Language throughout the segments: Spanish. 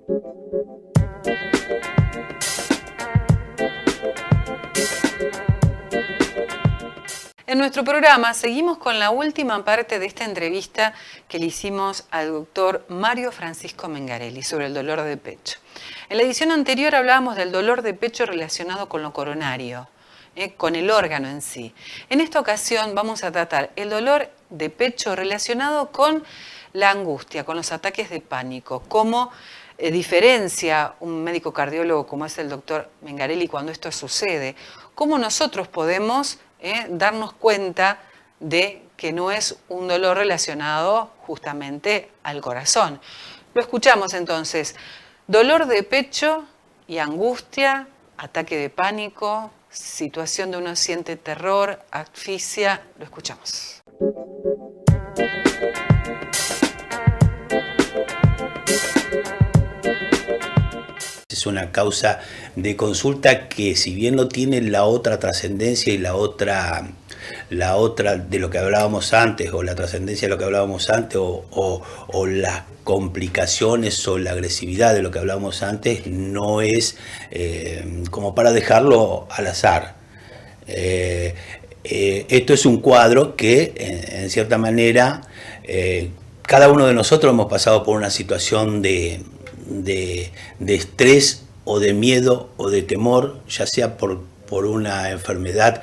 En nuestro programa seguimos con la última parte de esta entrevista que le hicimos al doctor Mario Francisco Mengarelli sobre el dolor de pecho. En la edición anterior hablábamos del dolor de pecho relacionado con lo coronario, con el órgano en sí. En esta ocasión vamos a tratar el dolor de pecho relacionado con la angustia, con los ataques de pánico, cómo diferencia un médico cardiólogo como es el doctor Mengarelli cuando esto sucede, cómo nosotros podemos darnos cuenta de que no es un dolor relacionado justamente al corazón. Lo escuchamos entonces. Dolor de pecho y angustia, ataque de pánico, situación de uno siente terror, asfixia. Lo escuchamos. Es una causa de consulta que, si bien no tiene la otra trascendencia y la otra de lo que hablábamos antes, o la trascendencia de lo que hablábamos antes, o las complicaciones o la agresividad de lo que hablábamos antes, no es como para dejarlo al azar. Esto es un cuadro que, en cierta manera, cada uno de nosotros hemos pasado por una situación de estrés o de miedo o de temor, ya sea por una enfermedad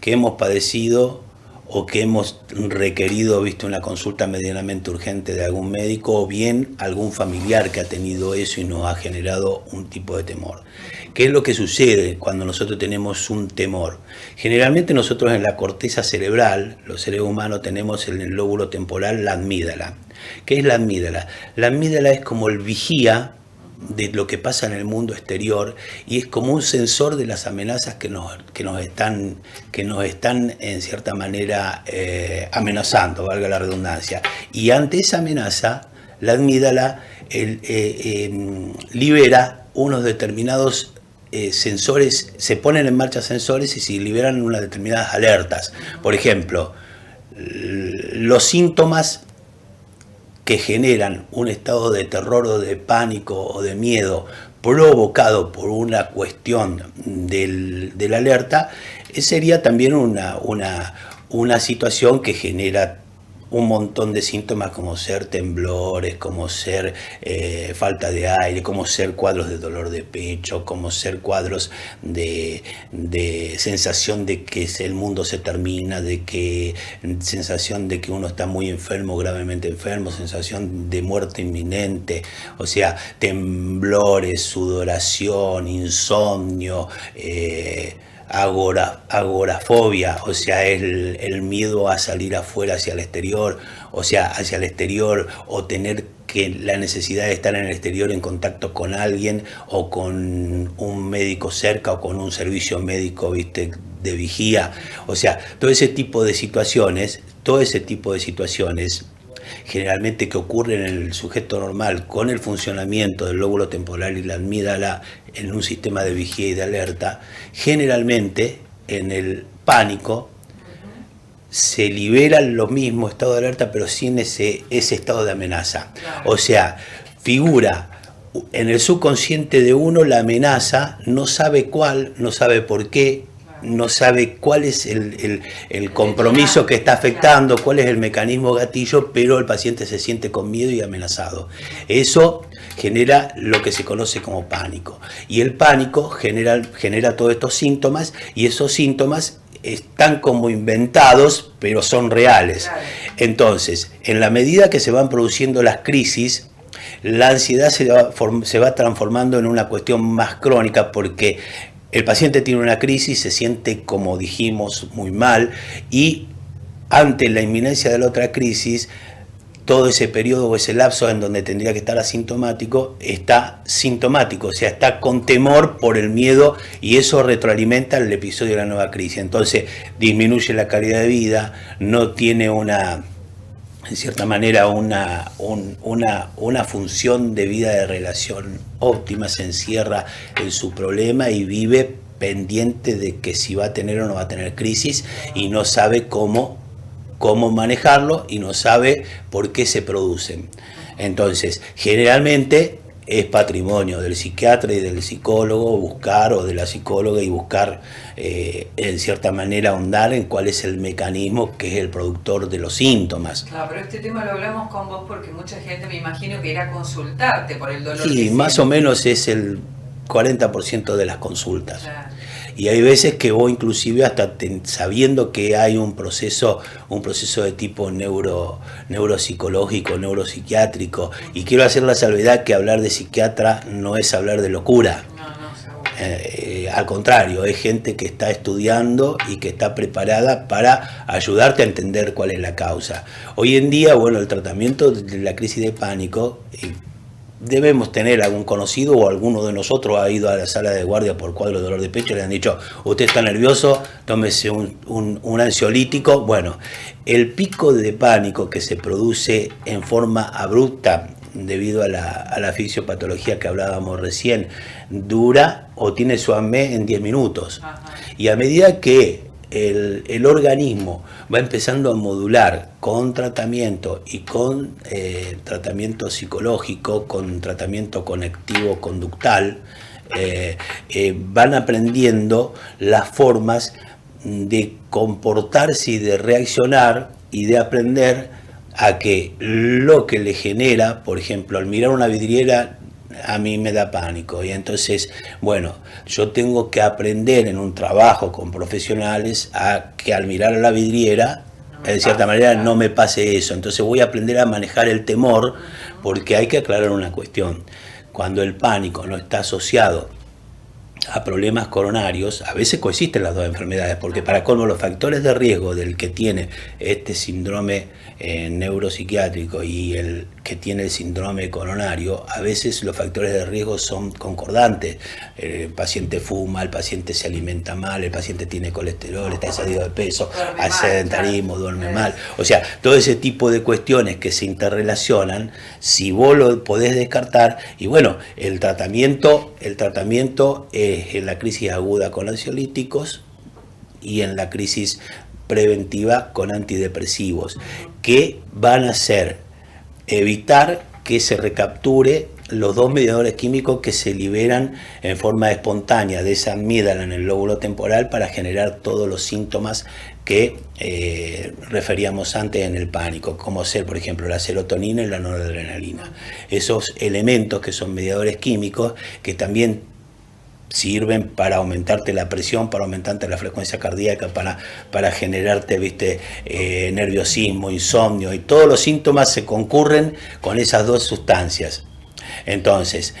que hemos padecido o que hemos requerido, una consulta medianamente urgente de algún médico, o bien algún familiar que ha tenido eso y nos ha generado un tipo de temor. ¿Qué es lo que sucede cuando nosotros tenemos un temor? Generalmente nosotros en la corteza cerebral, los seres humanos, tenemos en el lóbulo temporal la amígdala. ¿Qué es la amígdala? La amígdala es como el vigía de lo que pasa en el mundo exterior y es como un sensor de las amenazas que nos están en cierta manera amenazando, valga la redundancia. Y ante esa amenaza, la amígdala libera unos determinados sensores, se ponen en marcha sensores y se liberan unas determinadas alertas. Por ejemplo, los síntomas que generan un estado de terror o de pánico o de miedo provocado por una cuestión de la alerta, sería también una situación que genera un montón de síntomas, como ser temblores, como ser falta de aire, como ser cuadros de dolor de pecho, como ser cuadros de sensación de que el mundo se termina, sensación de que uno está muy enfermo, gravemente enfermo, sensación de muerte inminente, o sea, temblores, sudoración, insomnio, agorafobia, o sea, el miedo a salir afuera hacia el exterior, o tener la necesidad de estar en el exterior en contacto con alguien o con un médico cerca o con un servicio médico, de vigía. O sea, todo ese tipo de situaciones generalmente que ocurren en el sujeto normal con el funcionamiento del lóbulo temporal y la amígdala en un sistema de vigía y de alerta, generalmente en el pánico se libera los mismos estados de alerta, pero sin ese estado de amenaza. O sea, figura en el subconsciente de uno la amenaza, no sabe cuál, no sabe por qué, no sabe cuál es el compromiso que está afectando, cuál es el mecanismo gatillo, pero el paciente se siente con miedo y amenazado. Eso genera lo que se conoce como pánico. Y el pánico genera todos estos síntomas, y esos síntomas están como inventados, pero son reales. Entonces, en la medida que se van produciendo las crisis, la ansiedad se va transformando en una cuestión más crónica, porque el paciente tiene una crisis, se siente, como dijimos, muy mal, y ante la inminencia de la otra crisis, todo ese periodo o ese lapso en donde tendría que estar asintomático, está sintomático, o sea, está con temor por el miedo, y eso retroalimenta el episodio de la nueva crisis. Entonces disminuye la calidad de vida, no tiene en cierta manera una función de vida de relación óptima, se encierra en su problema y vive pendiente de que si va a tener o no va a tener crisis, y no sabe cómo manejarlo y no sabe por qué se producen. Entonces, generalmente es patrimonio del psiquiatra y del psicólogo buscar, o de la psicóloga, y buscar en cierta manera ahondar en cuál es el mecanismo que es el productor de los síntomas. Claro, pero este tema lo hablamos con vos porque mucha gente, me imagino, que irá a consultarte por el dolor. Y más o menos es el 40% de las consultas. Claro. Y hay veces que vos inclusive hasta sabiendo que hay un proceso de tipo neuropsicológico, neuropsiquiátrico, y quiero hacer la salvedad que hablar de psiquiatra no es hablar de locura. No, seguro. Al contrario, es gente que está estudiando y que está preparada para ayudarte a entender cuál es la causa. Hoy en día, bueno, el tratamiento de la crisis de pánico, debemos tener algún conocido o alguno de nosotros ha ido a la sala de guardia por cuadro de dolor de pecho y le han dicho, usted está nervioso, tómese un ansiolítico. Bueno, el pico de pánico que se produce en forma abrupta debido a la fisiopatología que hablábamos recién, dura o tiene su AME en 10 minutos. Ajá. Y a medida que el organismo va empezando a modular con tratamiento y con tratamiento psicológico, con tratamiento conectivo conductal, van aprendiendo las formas de comportarse y de reaccionar y de aprender a que lo que le genera, por ejemplo, al mirar una vidriera, a mí me da pánico, y entonces, bueno, yo tengo que aprender en un trabajo con profesionales a que al mirar a la vidriera, de cierta manera, no me pase eso. Entonces voy a aprender a manejar el temor, porque hay que aclarar una cuestión. Cuando el pánico no está asociado a problemas coronarios, a veces coexisten las dos enfermedades, porque para colmo los factores de riesgo del que tiene este síndrome neuropsiquiátrico y el que tiene el síndrome coronario, a veces los factores de riesgo son concordantes. El paciente fuma, el paciente se alimenta mal, el paciente tiene colesterol, está excedido de peso, hace sedentarismo, duerme mal. O sea, todo ese tipo de cuestiones que se interrelacionan, si vos lo podés descartar, y bueno, el tratamiento en la crisis aguda con ansiolíticos y en la crisis preventiva con antidepresivos, que van a hacer evitar que se recapture los dos mediadores químicos que se liberan en forma espontánea de esa amígdala en el lóbulo temporal para generar todos los síntomas que referíamos antes en el pánico, como ser, por ejemplo, la serotonina y la noradrenalina. Esos elementos que son mediadores químicos que también sirven para aumentarte la presión, para aumentarte la frecuencia cardíaca, para generarte, nerviosismo, insomnio, y todos los síntomas se concurren con esas dos sustancias. Entonces,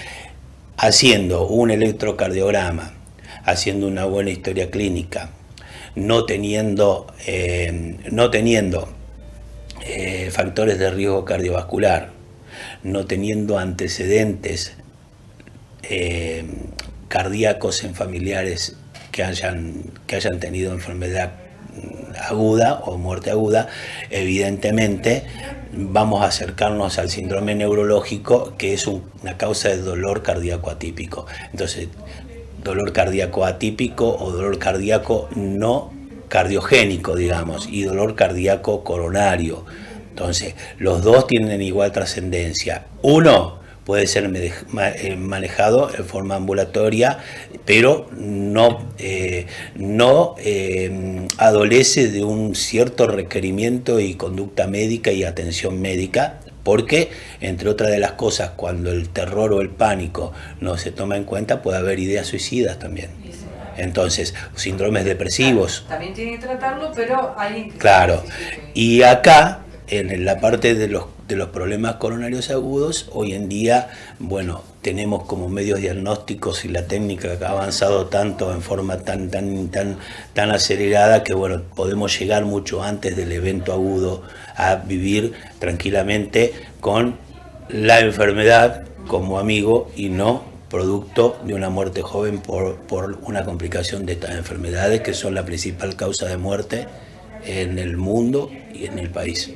haciendo un electrocardiograma, haciendo una buena historia clínica, no teniendo factores de riesgo cardiovascular, no teniendo antecedentes cardíacos en familiares que hayan tenido enfermedad aguda o muerte aguda, evidentemente vamos a acercarnos al síndrome neurológico, que es una causa de dolor cardíaco atípico. Entonces, dolor cardíaco atípico o dolor cardíaco no cardiogénico, digamos, y dolor cardíaco coronario. Entonces, los dos tienen igual trascendencia. Uno puede ser manejado en forma ambulatoria, pero no adolece de un cierto requerimiento y conducta médica y atención médica, porque, entre otras de las cosas, cuando el terror o el pánico no se toma en cuenta, puede haber ideas suicidas también. Entonces, síndromes depresivos. Claro, también tiene que tratarlo, pero hay... Claro, y acá, en la parte de los problemas coronarios agudos, hoy en día, bueno, tenemos como medios diagnósticos y la técnica que ha avanzado tanto en forma tan acelerada que, bueno, podemos llegar mucho antes del evento agudo a vivir tranquilamente con la enfermedad como amigo y no producto de una muerte joven por una complicación de estas enfermedades que son la principal causa de muerte en el mundo y en el país.